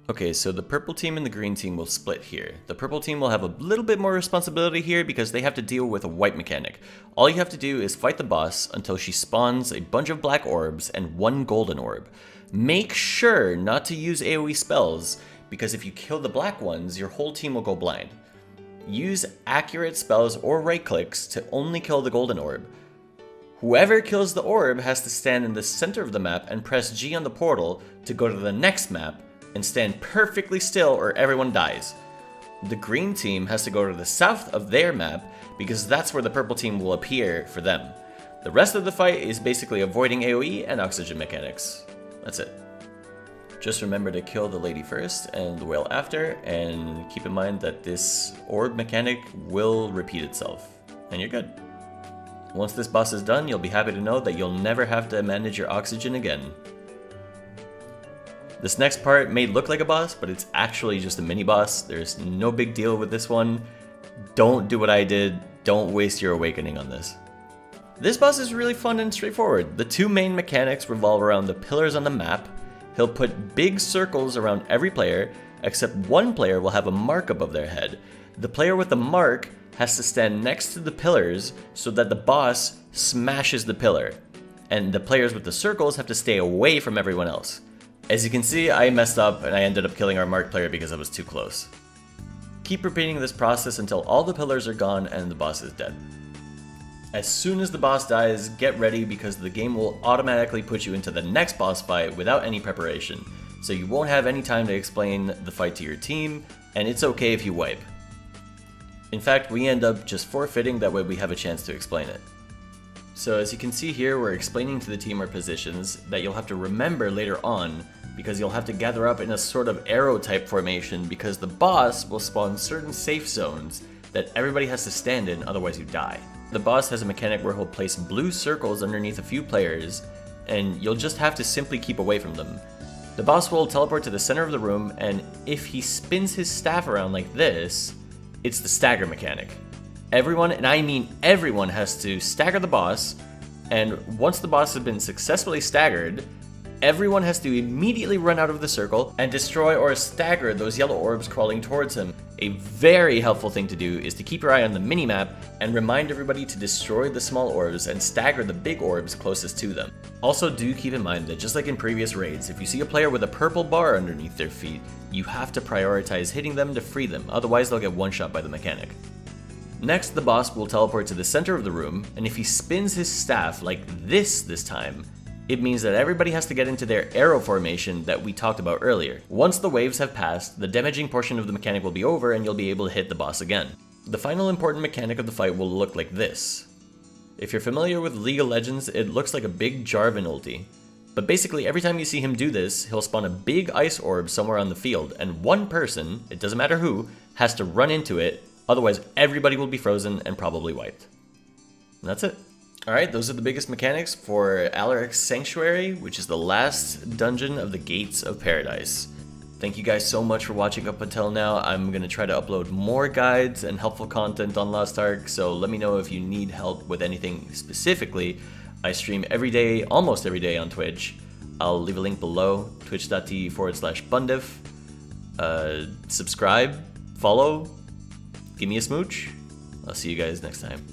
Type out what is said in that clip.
Okay, so the purple team and the green team will split here. The purple team will have a little bit more responsibility here because they have to deal with a white mechanic. All you have to do is fight the boss until she spawns a bunch of black orbs and one golden orb. Make sure not to use AoE spells, because if you kill the black ones, your whole team will go blind. Use accurate spells or right clicks to only kill the golden orb. Whoever kills the orb has to stand in the center of the map and press G on the portal to go to the next map and stand perfectly still or everyone dies. The green team has to go to the south of their map because that's where the purple team will appear for them. The rest of the fight is basically avoiding AoE and oxygen mechanics. That's it. Just remember to kill the lady first and the whale after, and keep in mind that this orb mechanic will repeat itself, and you're good. Once this boss is done, you'll be happy to know that you'll never have to manage your oxygen again. This next part may look like a boss, but it's actually just a mini boss. There's no big deal with this one. Don't do what I did. Don't waste your awakening on this. This boss is really fun and straightforward. The two main mechanics revolve around the pillars on the map. He'll put big circles around every player, except one player will have a mark above their head. The player with the mark has to stand next to the pillars so that the boss smashes the pillar, and the players with the circles have to stay away from everyone else. As you can see, I messed up and I ended up killing our mark player because I was too close. Keep repeating this process until all the pillars are gone and the boss is dead. As soon as the boss dies, get ready because the game will automatically put you into the next boss fight without any preparation, so you won't have any time to explain the fight to your team, and it's okay if you wipe. In fact, we end up just forfeiting, that way we have a chance to explain it. So as you can see here, we're explaining to the team our positions that you'll have to remember later on, because you'll have to gather up in a sort of arrow type formation because the boss will spawn certain safe zones that everybody has to stand in, otherwise you die. The boss has a mechanic where he'll place blue circles underneath a few players, and you'll just have to simply keep away from them. The boss will teleport to the center of the room, and if he spins his staff around like this, it's the stagger mechanic. Everyone, and I mean everyone, has to stagger the boss, and once the boss has been successfully staggered, everyone has to immediately run out of the circle and destroy or stagger those yellow orbs crawling towards him. A very helpful thing to do is to keep your eye on the minimap and remind everybody to destroy the small orbs and stagger the big orbs closest to them. Also, do keep in mind that just like in previous raids, if you see a player with a purple bar underneath their feet, you have to prioritize hitting them to free them, otherwise they'll get one-shot by the mechanic. Next, the boss will teleport to the center of the room, and if he spins his staff like this time, it means that everybody has to get into their arrow formation that we talked about earlier. Once the waves have passed, the damaging portion of the mechanic will be over and you'll be able to hit the boss again. The final important mechanic of the fight will look like this. If you're familiar with League of Legends, it looks like a big Jarvan ulti. But basically every time you see him do this, he'll spawn a big ice orb somewhere on the field, and one person, it doesn't matter who, has to run into it, otherwise everybody will be frozen and probably wiped. And that's it. Alright, those are the biggest mechanics for Alaric's Sanctuary, which is the last dungeon of the Gates of Paradise. Thank you guys so much for watching up until now. I'm going to try to upload more guides and helpful content on Lost Ark, so let me know if you need help with anything specifically. I stream every day, almost every day on Twitch. I'll leave a link below, twitch.tv/bundiff. Subscribe, follow, give me a smooch. I'll see you guys next time.